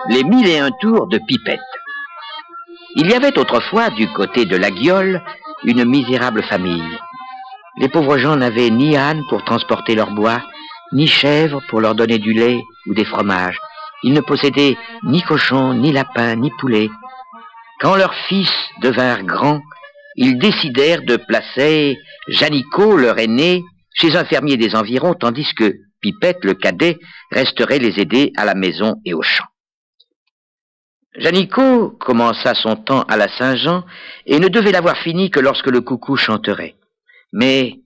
Les 1001 tours de Pipette. Il y avait autrefois, du côté de la Guiole, une misérable famille. Les pauvres gens n'avaient ni âne pour transporter leur bois, ni chèvre pour leur donner du lait ou des fromages. Ils ne possédaient ni cochon, ni lapin, ni poulet. Quand leurs fils devinrent grands, ils décidèrent de placer Janicot, leur aîné, chez un fermier des environs, tandis que Pipette, le cadet, resterait les aider à la maison et au champ. Janicot commença son temps à la Saint-Jean et ne devait l'avoir fini que lorsque le coucou chanterait. Mais,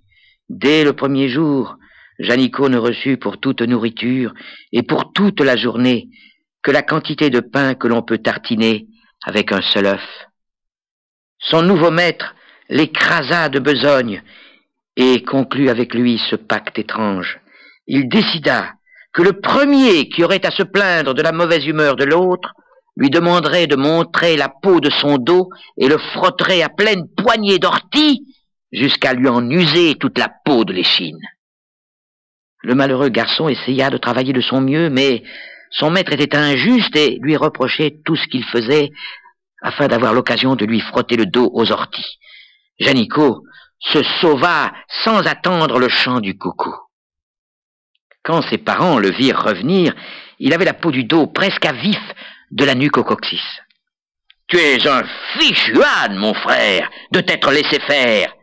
dès le premier jour, Janicot ne reçut pour toute nourriture et pour toute la journée que la quantité de pain que l'on peut tartiner avec un seul œuf. Son nouveau maître l'écrasa de besogne et conclut avec lui ce pacte étrange. Il décida que le premier qui aurait à se plaindre de la mauvaise humeur de l'autre lui demanderait de montrer la peau de son dos et le frotterait à pleine poignée d'ortie jusqu'à lui en user toute la peau de l'échine. Le malheureux garçon essaya de travailler de son mieux, mais son maître était injuste et lui reprochait tout ce qu'il faisait afin d'avoir l'occasion de lui frotter le dos aux orties. Janicot se sauva sans attendre le chant du coucou. Quand ses parents le virent revenir, il avait la peau du dos presque à vif, de la nuque au coccyx. « Tu es un fichu âne, mon frère, de t'être laissé faire !»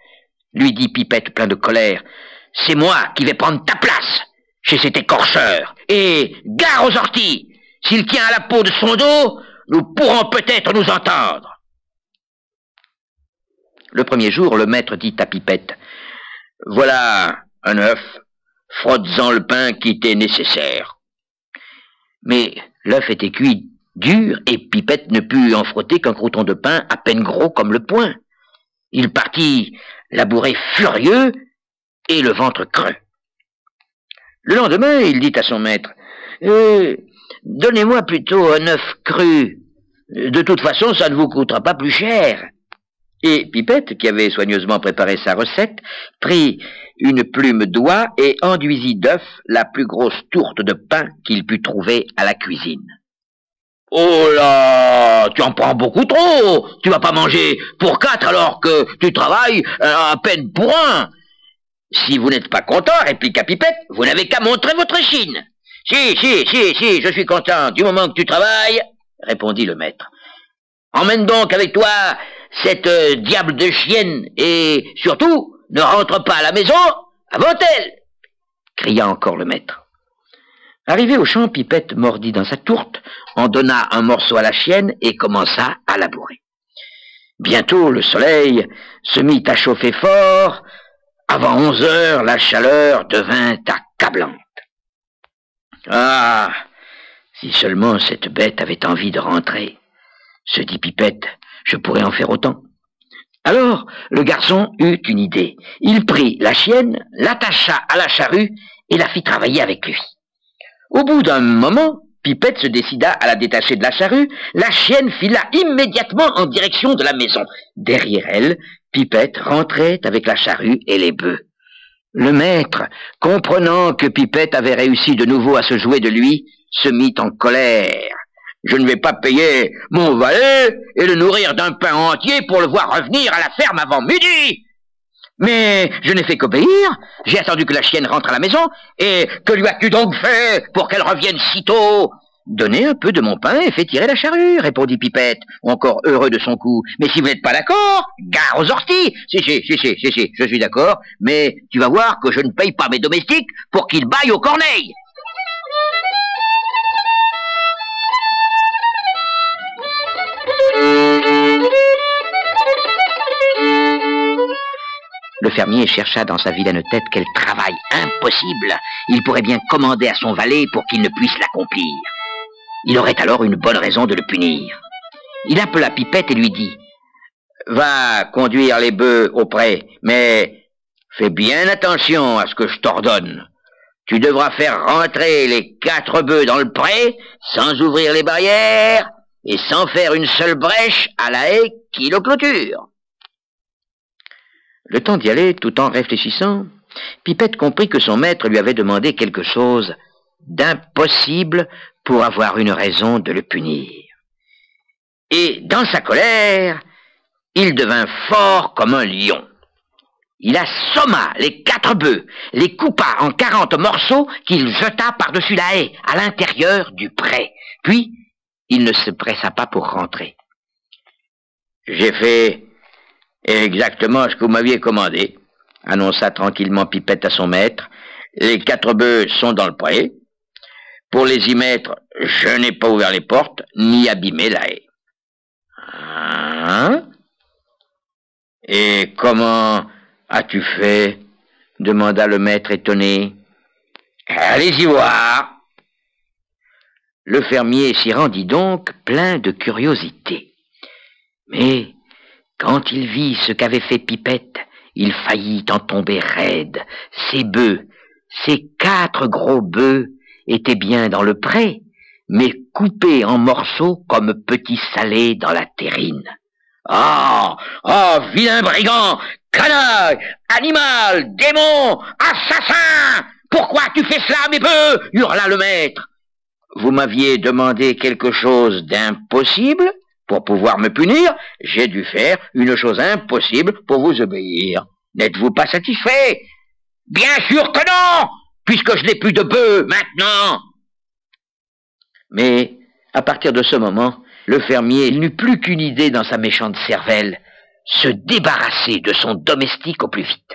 lui dit Pipette plein de colère. « C'est moi qui vais prendre ta place chez cet écorcheur. Et gare aux orties! S'il tient à la peau de son dos, nous pourrons peut-être nous entendre. » Le premier jour, le maître dit à Pipette, « Voilà un œuf, frotte-en le pain qui t'est nécessaire. » Mais l'œuf était cuit dur et Pipette ne put en frotter qu'un croûton de pain à peine gros comme le poing. Il partit labourer furieux et le ventre creux. Le lendemain, il dit à son maître, « Donnez-moi plutôt un œuf cru. De toute façon, ça ne vous coûtera pas plus cher. » Et Pipette, qui avait soigneusement préparé sa recette, prit une plume d'oie et enduisit d'œuf la plus grosse tourte de pain qu'il put trouver à la cuisine. « Oh là, tu en prends beaucoup trop. Tu vas pas manger pour 4 alors que tu travailles à peine pour 1. Si vous n'êtes pas content, répliqua Pipette, vous n'avez qu'à montrer votre échine. »« Si, je suis content, du moment que tu travailles, » répondit le maître. « Emmène donc avec toi cette diable de chienne et surtout, ne rentre pas à la maison avant elle, » cria encore le maître. Arrivé au champ, Pipette mordit dans sa tourte, en donna un morceau à la chienne et commença à labourer. Bientôt, le soleil se mit à chauffer fort. Avant 11 heures, la chaleur devint accablante. Ah, si seulement cette bête avait envie de rentrer, se dit Pipette, je pourrais en faire autant. Alors, le garçon eut une idée. Il prit la chienne, l'attacha à la charrue et la fit travailler avec lui. Au bout d'un moment, Pipette se décida à la détacher de la charrue. La chienne fila immédiatement en direction de la maison. Derrière elle, Pipette rentrait avec la charrue et les bœufs. Le maître, comprenant que Pipette avait réussi de nouveau à se jouer de lui, se mit en colère. « Je ne vais pas payer mon valet et le nourrir d'un pain entier pour le voir revenir à la ferme avant midi. Mais je n'ai fait qu'obéir. J'ai attendu que la chienne rentre à la maison. Et que lui as-tu donc fait pour qu'elle revienne si tôt ?»« Donnez un peu de mon pain et fais tirer la charrue, » répondit Pipette, encore heureux de son coup. « Mais si vous n'êtes pas d'accord, gare aux orties. »« Si, je suis d'accord, mais tu vas voir que je ne paye pas mes domestiques pour qu'ils baillent aux corneilles. » Le fermier chercha dans sa vilaine tête quel travail impossible il pourrait bien commander à son valet pour qu'il ne puisse l'accomplir. Il aurait alors une bonne raison de le punir. Il appela Pipette et lui dit « Va conduire les bœufs au pré, mais fais bien attention à ce que je t'ordonne. Tu devras faire rentrer les 4 bœufs dans le pré sans ouvrir les barrières et sans faire une seule brèche à la haie qui le clôture. Le temps d'y aller, tout en réfléchissant, Pipette comprit que son maître lui avait demandé quelque chose d'impossible pour avoir une raison de le punir. Et dans sa colère, il devint fort comme un lion. Il assomma les 4 bœufs, les coupa en 40 morceaux qu'il jeta par-dessus la haie, à l'intérieur du pré. Puis, il ne se pressa pas pour rentrer. « J'ai fait exactement ce que vous m'aviez commandé, » annonça tranquillement Pipette à son maître. « Les 4 bœufs sont dans le pré. Pour les y mettre, je n'ai pas ouvert les portes, ni abîmé la haie. » Hein? Et comment as-tu fait? Demanda le maître étonné. Allez-y voir. Le fermier s'y rendit donc plein de curiosité. Mais quand il vit ce qu'avait fait Pipette, il faillit en tomber raide. Ces bœufs, ces 4 gros bœufs, étaient bien dans le pré, mais coupés en morceaux comme petits salés dans la terrine. « Ah! Ah, vilain brigand! Canaille! Animal! Démon! Assassin! Pourquoi tu fais cela, mes bœufs » hurla le maître. « Vous m'aviez demandé quelque chose d'impossible pour pouvoir me punir. J'ai dû faire une chose impossible pour vous obéir. N'êtes-vous pas satisfait? »« Bien sûr que non, puisque je n'ai plus de bœufs maintenant. » Mais, à partir de ce moment, le fermier n'eut plus qu'une idée dans sa méchante cervelle, se débarrasser de son domestique au plus vite.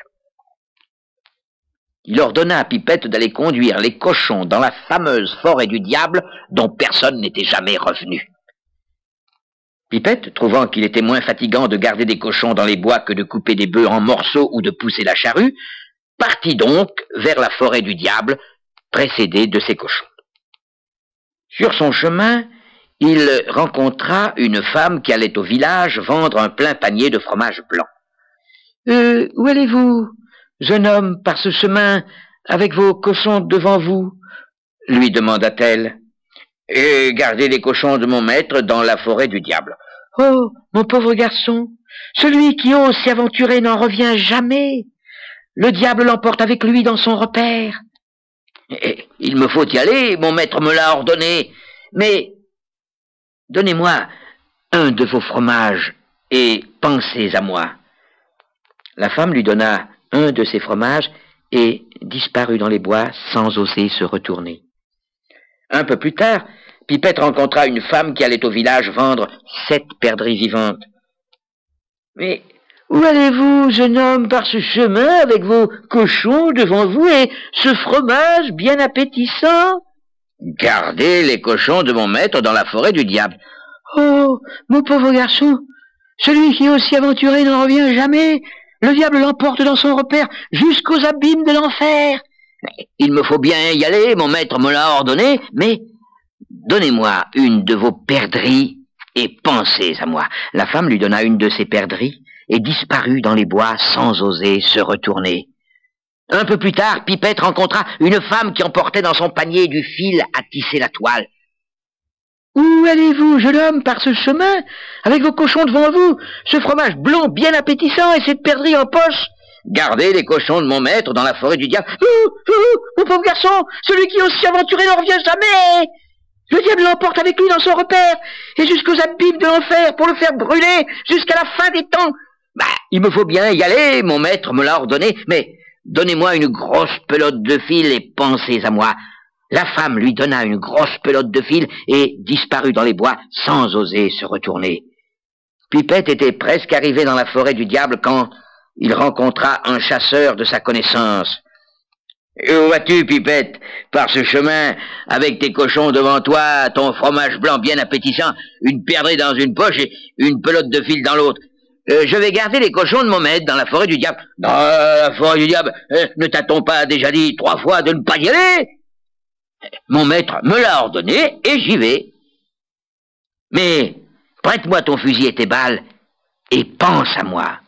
Il ordonna à Pipette d'aller conduire les cochons dans la fameuse forêt du diable dont personne n'était jamais revenu. Pipette, trouvant qu'il était moins fatigant de garder des cochons dans les bois que de couper des bœufs en morceaux ou de pousser la charrue, partit donc vers la forêt du diable, précédée de ses cochons. Sur son chemin, il rencontra une femme qui allait au village vendre un plein panier de fromage blanc. « Où allez-vous, jeune homme, par ce chemin, avec vos cochons devant vous ?» lui demanda-t-elle. « Gardez les cochons de mon maître dans la forêt du diable. »« Oh, mon pauvre garçon, celui qui ose s'y aventurer n'en revient jamais. Le diable l'emporte avec lui dans son repère. »« Il me faut y aller, mon maître me l'a ordonné, mais... donnez-moi un de vos fromages et pensez à moi. » La femme lui donna un de ses fromages et disparut dans les bois sans oser se retourner. Un peu plus tard, Pipette rencontra une femme qui allait au village vendre 7 perdrix vivantes. « Mais où allez-vous, jeune homme, par ce chemin avec vos cochons devant vous et ce fromage bien appétissant ?»« Gardez les cochons de mon maître dans la forêt du diable. »« Oh, mon pauvre garçon, celui qui est aussi aventuré n'en revient jamais. Le diable l'emporte dans son repère jusqu'aux abîmes de l'enfer. »« Il me faut bien y aller, mon maître me l'a ordonné, mais donnez-moi une de vos perdrix et pensez à moi. » La femme lui donna une de ses perdrix et disparut dans les bois sans oser se retourner. Un peu plus tard, Pipette rencontra une femme qui emportait dans son panier du fil à tisser la toile. « Où allez-vous, jeune homme, par ce chemin, avec vos cochons devant vous, ce fromage blanc bien appétissant et cette perdrix en poche ?»« Gardez les cochons de mon maître dans la forêt du diable. »« Mon pauvre garçon, celui qui est aussi aventuré n'en revient jamais. Le diable l'emporte avec lui dans son repère et jusqu'aux abîmes de l'enfer pour le faire brûler jusqu'à la fin des temps. »« Il me faut bien y aller, mon maître me l'a ordonné, mais donnez-moi une grosse pelote de fil et pensez à moi. » La femme lui donna une grosse pelote de fil et disparut dans les bois sans oser se retourner. Pipette était presque arrivé dans la forêt du diable quand il rencontra un chasseur de sa connaissance. « Où vas-tu, Pipette, par ce chemin, avec tes cochons devant toi, ton fromage blanc bien appétissant, une perdrix dans une poche et une pelote de fil dans l'autre? Je vais garder les cochons de mon maître dans la forêt du diable. »« Dans la forêt du diable, ne t'a-t-on pas déjà dit 3 fois de ne pas y aller? » Mon maître me l'a ordonné et j'y vais. Mais prête-moi ton fusil et tes balles et pense à moi.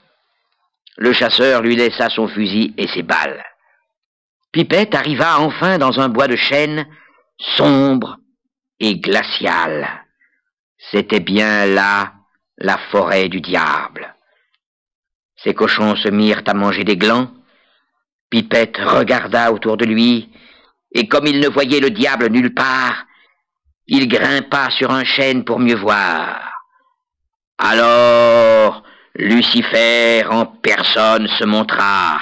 Le chasseur lui laissa son fusil et ses balles. Pipette arriva enfin dans un bois de chênes sombre et glacial. C'était bien là la forêt du diable. Ces cochons se mirent à manger des glands. Pipette regarda autour de lui, et comme il ne voyait le diable nulle part, il grimpa sur un chêne pour mieux voir. Alors, Lucifer en personne se montra.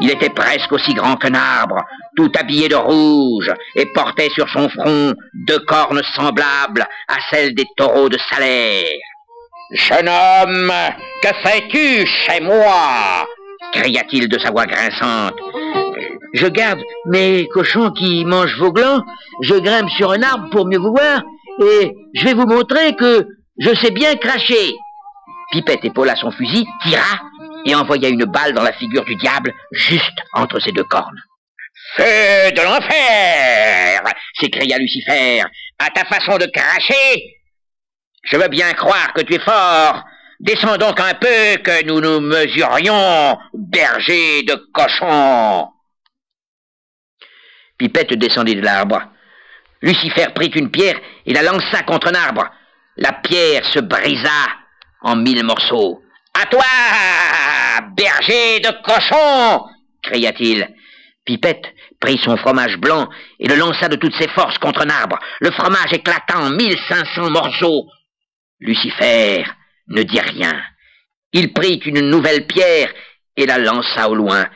Il était presque aussi grand qu'un arbre, tout habillé de rouge, et portait sur son front 2 cornes semblables à celles des taureaux de Salers. « Jeune homme, que fais-tu chez moi ?» cria-t-il de sa voix grinçante. « Je garde mes cochons qui mangent vos glands, je grimpe sur un arbre pour mieux vous voir, et je vais vous montrer que je sais bien cracher. » Pipette épaula son fusil, tira, et envoya une balle dans la figure du diable, juste entre ses 2 cornes. « Feu de l'enfer » s'écria Lucifer. « À ta façon de cracher, je veux bien croire que tu es fort. Descends donc un peu, que nous nous mesurions, berger de cochons. » Pipette descendit de l'arbre. Lucifer prit une pierre et la lança contre un arbre. La pierre se brisa en 1000 morceaux. « À toi, berger de cochons !» cria-t-il. Pipette prit son fromage blanc et le lança de toutes ses forces contre un arbre. Le fromage éclata en 1500 morceaux. Lucifer ne dit rien. Il prit une nouvelle pierre et la lança au loin.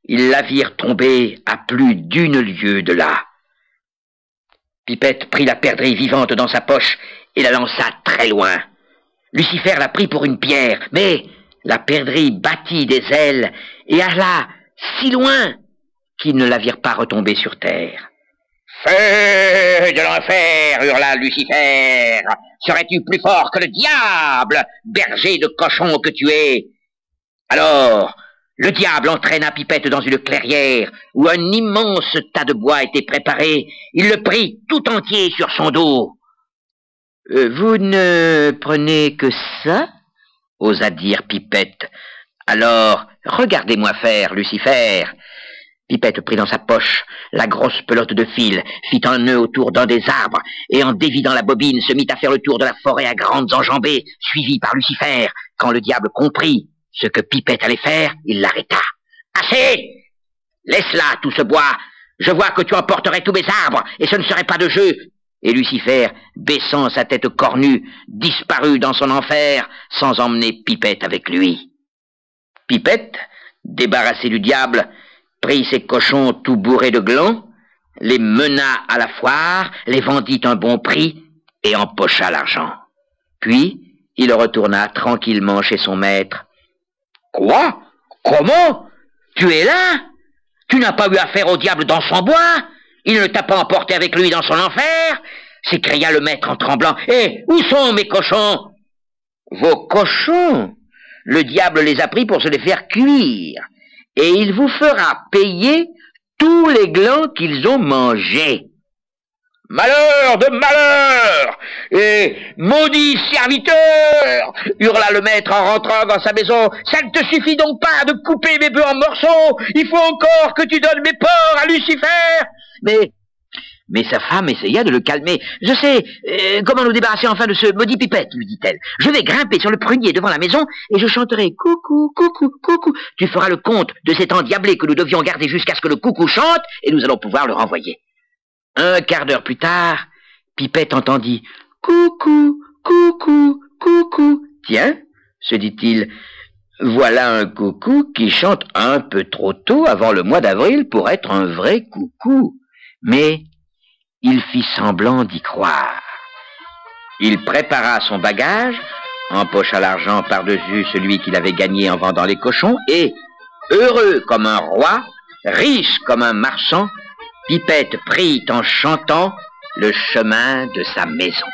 Ils la virent tomber à plus d'1 lieue de là. Pipette prit la perdrix vivante dans sa poche et la lança très loin. Lucifer la prit pour une pierre, mais la perdrix battit des ailes et alla si loin qu'ils ne la virent pas retomber sur terre. « Feu de l'enfer » hurla Lucifer. « Serais-tu plus fort que le diable, berger de cochon que tu es ?» Alors, le diable entraîna Pipette dans une clairière où un immense tas de bois était préparé. Il le prit tout entier sur son dos. « Vous ne prenez que ça ?» osa dire Pipette. « Alors, regardez-moi faire, Lucifer. » Pipette prit dans sa poche la grosse pelote de fil, fit un nœud autour d'un des arbres, et en dévidant la bobine, se mit à faire le tour de la forêt à grandes enjambées, suivi par Lucifer. Quand le diable comprit ce que Pipette allait faire, il l'arrêta. « Assez! Laisse-là tout ce bois. Je vois que tu emporterais tous mes arbres, et ce ne serait pas de jeu. » Et Lucifer, baissant sa tête cornue, disparut dans son enfer, sans emmener Pipette avec lui. Pipette, débarrassée du diable, prit ses cochons tout bourrés de glands, les mena à la foire, les vendit un bon prix et empocha l'argent. Puis, il retourna tranquillement chez son maître. « Quoi? Comment? Tu es là? Tu n'as pas eu affaire au diable dans son bois? Il ne t'a pas emporté avec lui dans son enfer ?» s'écria le maître en tremblant. « Eh, où sont mes cochons? »« Vos cochons? Le diable les a pris pour se les faire cuire. Et il vous fera payer tous les glands qu'ils ont mangés. »« Malheur de malheur! Et maudit serviteur !» hurla le maître en rentrant dans sa maison. « Ça ne te suffit donc pas de couper mes bœufs en morceaux? Il faut encore que tu donnes mes porcs à Lucifer !» Mais sa femme essaya de le calmer. « Je sais comment nous débarrasser enfin de ce maudit Pipette, lui dit-elle. Je vais grimper sur le prunier devant la maison et je chanterai coucou, coucou, coucou. Tu feras le compte de cet endiablé que nous devions garder jusqu'à ce que le coucou chante et nous allons pouvoir le renvoyer. » Un quart d'heure plus tard, Pipette entendit coucou, coucou, coucou. Tiens, se dit-il, voilà un coucou qui chante un peu trop tôt avant le mois d'avril pour être un vrai coucou. Mais il fit semblant d'y croire. Il prépara son bagage, empocha l'argent par-dessus celui qu'il avait gagné en vendant les cochons, et, heureux comme un roi, riche comme un marchand, Pipette prit en chantant le chemin de sa maison.